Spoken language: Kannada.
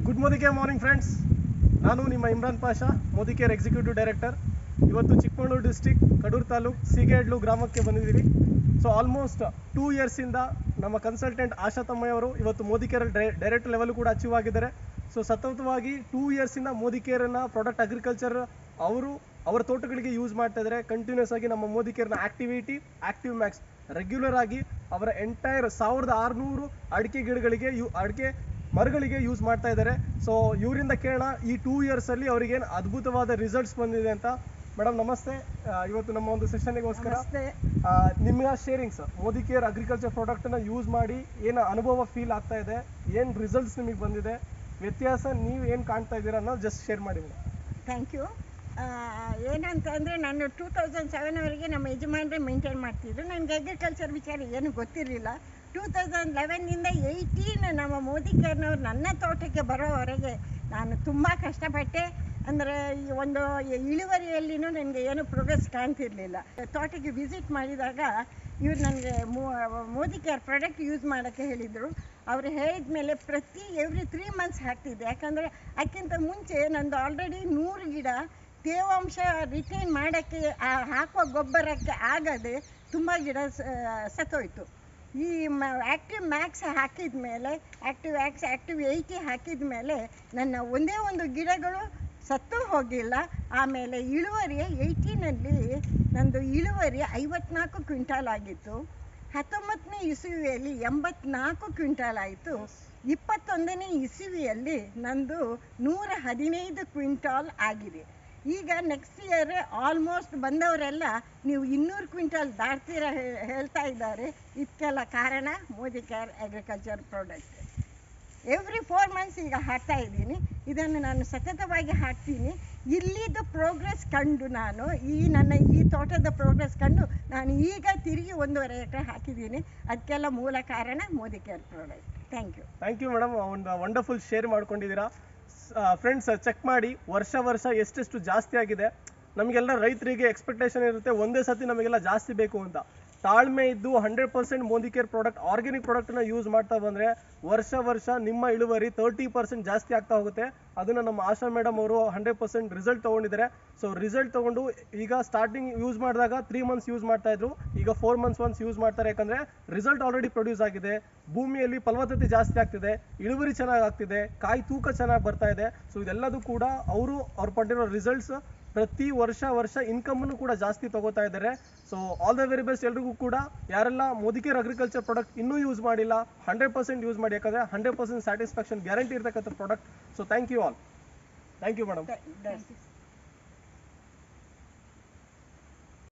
Good morning friends. ನಾನು ನಿಮ್ಮ ಇಮ್ರಾನ್ ಪಾಷಾ, ಮೋದಿಕೇರ್ ಎಕ್ಸಿಕ್ಯೂಟಿವ್ ಡೈರೆಕ್ಟರ್. ಇವತ್ತು ಚಿಕ್ಕಮಗಳೂರು ಡಿಸ್ಟಿಕ್ ಕಡೂರು ತಾಲೂಕು ಸೀಗೇಡ್ಲು ಗ್ರಾಮಕ್ಕೆ ಬಂದಿದ್ದೀವಿ. ಸೊ ಆಲ್ಮೋಸ್ಟ್ 2 ಇಯರ್ಸಿಂದ ನಮ್ಮ ಕನ್ಸಲ್ಟೆಂಟ್ ಆಶಾ ತಮ್ಮಯ್ಯವರು ಇವತ್ತು ಮೋದಿಕೇರ್ ಡೈರೆಕ್ಟರ್ ಲೆವೆಲ್ ಕೂಡ ಅಚೀವ್ ಆಗಿದ್ದಾರೆ. ಸೊ ಸತತವಾಗಿ 2 ಇಯರ್ಸಿಂದ ಮೋದಿಕೇರನ್ನ ಪ್ರಾಡಕ್ಟ್ ಅಗ್ರಿಕಲ್ಚರ್ ಅವರ ತೋಟಗಳಿಗೆ ಯೂಸ್ ಮಾಡ್ತಾ ಇದ್ದಾರೆ. ಕಂಟಿನ್ಯೂಸ್ ಆಗಿ ನಮ್ಮ ಮೋದಿಕೇರ್ನ ಆಕ್ಟಿವ್ ಮ್ಯಾಕ್ಸ್ ರೆಗ್ಯುಲರ್ ಆಗಿ ಅವರ ಎಂಟೈರ್ 1600 ಅಡಿಕೆ ಗಿಡಗಳಿಗೆ ಅಡಿಕೆ ಮರಗಳಿಗೆ ಯೂಸ್ ಮಾಡ್ತಾ ಇದ್ದಾರೆ. ಸೊ ಇವರಿಂದ ಕೇಳೋಣ ಈ 2 ಇಯರ್ಸಲ್ಲಿ ಅವರಿಗೇನು ಅದ್ಭುತವಾದ ರಿಸಲ್ಟ್ಸ್ ಬಂದಿದೆ ಅಂತ. ಮೇಡಮ್ ನಮಸ್ತೆ. ಇವತ್ತು ನಮ್ಮ ಒಂದು ಸೆಷನ್ಗೋಸ್ಕರ ನಿಮ್ಮ ಶೇರಿಂಗ್ಸ್ ಮೋದಿಕೇರ್ ಅಗ್ರಿಕಲ್ಚರ್ ಪ್ರಾಡಕ್ಟನ್ನು ಯೂಸ್ ಮಾಡಿ ಏನು ಅನುಭವ ಫೀಲ್ ಆಗ್ತಾ ಇದೆ, ಏನು ರಿಸಲ್ಟ್ಸ್ ನಿಮಗೆ ಬಂದಿದೆ, ವ್ಯತ್ಯಾಸ ನೀವು ಏನು ಕಾಣ್ತಾ ಇದ್ದೀರಾ ಅನ್ನೋ ಜಸ್ಟ್ ಶೇರ್ ಮಾಡಿ ಮೇಡಮ್. Thank you. ಏನಂತಂದರೆ ನಾನು 2007ವರೆಗೆ ನಮ್ಮ ಯಜಮಾನರೇ ಮೇಂಟೈನ್ ಮಾಡ್ತಿದ್ರು. ನನಗೆ ಅಗ್ರಿಕಲ್ಚರ್ ವಿಚಾರ ಏನು ಗೊತ್ತಿರಲಿಲ್ಲ. 2011ಇಂದ 18 ನಮ್ಮ ಮೋದಿಕೇರ್ನವ್ರು ನನ್ನ ತೋಟಕ್ಕೆ ಬರೋವರೆಗೆ ನಾನು ತುಂಬ ಕಷ್ಟಪಟ್ಟೆ. ಅಂದರೆ ಈ ಒಂದು ಇಳುವರಿಯಲ್ಲಿನೂ ನನಗೆ ಏನು ಪ್ರೋಗ್ರೆಸ್ ಕಾಣ್ತಿರ್ಲಿಲ್ಲ. ತೋಟಕ್ಕೆ ವಿಸಿಟ್ ಮಾಡಿದಾಗ ಇವ್ರು ನನಗೆ ಮೋದಿಕೇರ್ ಪ್ರಾಡಕ್ಟ್ ಯೂಸ್ ಮಾಡೋಕ್ಕೆ ಹೇಳಿದರು. ಅವರು ಹೇಳಿದ ಮೇಲೆ ಎವ್ರಿ 3 ಮಂತ್ಸ್ ಹಾಕ್ತಿದ್ದೆ. ಯಾಕಂದರೆ ಅದಕ್ಕಿಂತ ಮುಂಚೆ ನಂದು ಆಲ್ರೆಡಿ 100 ಗಿಡ ತೇವಾಂಶ ರಿಟೈನ್ ಮಾಡೋಕ್ಕೆ ಹಾಕುವ ಗೊಬ್ಬರಕ್ಕೆ ಆಗದೆ ತುಂಬ ಗಿಡ ಸತ್ತೋಯ್ತು. ಈ ಆ್ಯಕ್ಟಿವ್ ಮ್ಯಾಕ್ಸ್ ಹಾಕಿದ ಮೇಲೆ ಆ್ಯಕ್ಟಿವ್ 80 ಹಾಕಿದ ಮೇಲೆ ನನ್ನ ಒಂದೇ ಒಂದು ಗಿಡಗಳು ಸತ್ತು ಹೋಗಿಲ್ಲ. ಆಮೇಲೆ ಇಳುವರಿ 18ನಲ್ಲಿ ನಂದು ಇಳುವರಿ 54 ಕ್ವಿಂಟಾಲ್ ಆಗಿತ್ತು. 19ನೇ ಇಸವಿಯಲ್ಲಿ 84 ಕ್ವಿಂಟಾಲ್ ಆಯಿತು. 21ನೇ ಇಸವಿಯಲ್ಲಿ ನಂದು 115 ಕ್ವಿಂಟಾಲ್ ಆಗಿದೆ. ಈಗ ನೆಕ್ಸ್ಟ್ ಇಯರ್ ಆಲ್ಮೋಸ್ಟ್ ಬಂದವರೆಲ್ಲ ನೀವು 200 ಕ್ವಿಂಟಾಲ್ ದಾಟ್ತೀರ ಹೇಳ್ತಾ ಇದ್ದಾರೆ. ಇದಕ್ಕೆಲ್ಲ ಕಾರಣ Modicare agriculture product. Every 4 months ಈಗ ಹಾಕ್ತಾ ಇದ್ದೀನಿ. ಇದನ್ನು ನಾನು ಸತತವಾಗಿ ಹಾಕ್ತೀನಿ. ಇಲ್ಲಿದ್ದು ಪ್ರೋಗ್ರೆಸ್ ಕಂಡು ನನ್ನ ಈ ತೋಟದ ಪ್ರೋಗ್ರೆಸ್ ಕಂಡು ನಾನು ಈಗ ತಿರುಗಿ 1.5 ಎಕರೆ ಹಾಕಿದ್ದೀನಿ. ಅದಕ್ಕೆಲ್ಲ ಮೂಲ ಕಾರಣ Modicare product. Thank you madam. ಒಂದು ವಂಡರ್ಫುಲ್ ಶೇರ್ ಮಾಡ್ಕೊಂಡಿದ್ದೀರಾ. ಫ್ರೆಂಡ್ಸ್ ಚೆಕ್ ಮಾಡಿ, ವರ್ಷ ಎಷ್ಟೆಷ್ಟು ಜಾಸ್ತಿ ಆಗಿದೆ. ನಮಗೆಲ್ಲ ರೈತರಿಗೆ ಎಕ್ಸ್ಪೆಕ್ಟೇಷನ್ ಇರುತ್ತೆ ಒಂದೇ ಸತಿ ನಮಗೆಲ್ಲ ಜಾಸ್ತಿ ಬೇಕು ಅಂತ. ತಾಳ್ಮೆ ಇದ್ದು 100% ಮೋದಿಕೇರ್ ಪ್ರಾಡಕ್ಟ್ ಆರ್ಗ್ಯಾನಿಕ್ ಪ್ರಾಡಕ್ಟನ್ನ ಯೂಸ್ ಮಾಡ್ತಾ ಬಂದರೆ ವರ್ಷ ನಿಮ್ಮ ಇಳುವರಿ 30% ಜಾಸ್ತಿ ಆಗ್ತಾ ಹೋಗುತ್ತೆ. ಅದನ್ನು ನಮ್ಮ ಆಶಾ ಮೇಡಮ್ ಅವರು 100% ರಿಸಲ್ಟ್ ತೊಗೊಂಡಿದ್ದಾರೆ. ಸೊ ರಿಸಲ್ಟ್ ತೊಗೊಂಡು ಈಗ ಸ್ಟಾರ್ಟಿಂಗ್ ಯೂಸ್ ಮಾಡಿದಾಗ 3 ಮಂತ್ಸ್ ಯೂಸ್ ಮಾಡ್ತಾ ಇದ್ರು, ಈಗ 4 ಮಂತ್ಸ್ ಒನ್ಸ್ ಯೂಸ್ ಮಾಡ್ತಾರೆ. ಯಾಕಂದರೆ ರಿಸಲ್ಟ್ ಆಲ್ರೆಡಿ ಪ್ರೊಡ್ಯೂಸ್ ಆಗಿದೆ. ಭೂಮಿಯಲ್ಲಿ ಫಲವತ್ತತೆ ಜಾಸ್ತಿ ಆಗ್ತಿದೆ, ಇಳುವರಿ ಚೆನ್ನಾಗಿ ಆಗ್ತಿದೆ, ಕಾಯಿ ತೂಕ ಚೆನ್ನಾಗಿ ಬರ್ತಾ ಇದೆ. ಸೊ ಇದೆಲ್ಲದೂ ಕೂಡ ಅವ್ರು ಪಟ್ಟಿರೋ ರಿಸಲ್ಟ್ಸ್. ಪ್ರತಿ ವರ್ಷ ಇನ್ಕಮನ್ನು ಕೂಡ ಜಾಸ್ತಿ ತಗೋತಾ ಇದ್ದಾರೆ. So all the very best ಎಲ್ರಿಗೂ ಕೂಡ. ಯಾರೆಲ್ಲ ಮೋದಿಕೇರ್ ಅಗ್ರಿಕಲ್ಚರ್ ಪ್ರಾಡಕ್ಟ್ ಇನ್ನೂ ಯೂಸ್ ಮಾಡಿಲ್ಲ 100% ಯೂಸ್ ಮಾಡಿ. ಯಾಕಂದರೆ 100% ಸ್ಯಾಟಿಸ್ಫ್ಯಾಕ್ಷನ್ ಗ್ಯಾರಂಟಿ ಇರ್ತಕ್ಕಂಥ product. So thank you all. Thank you madam.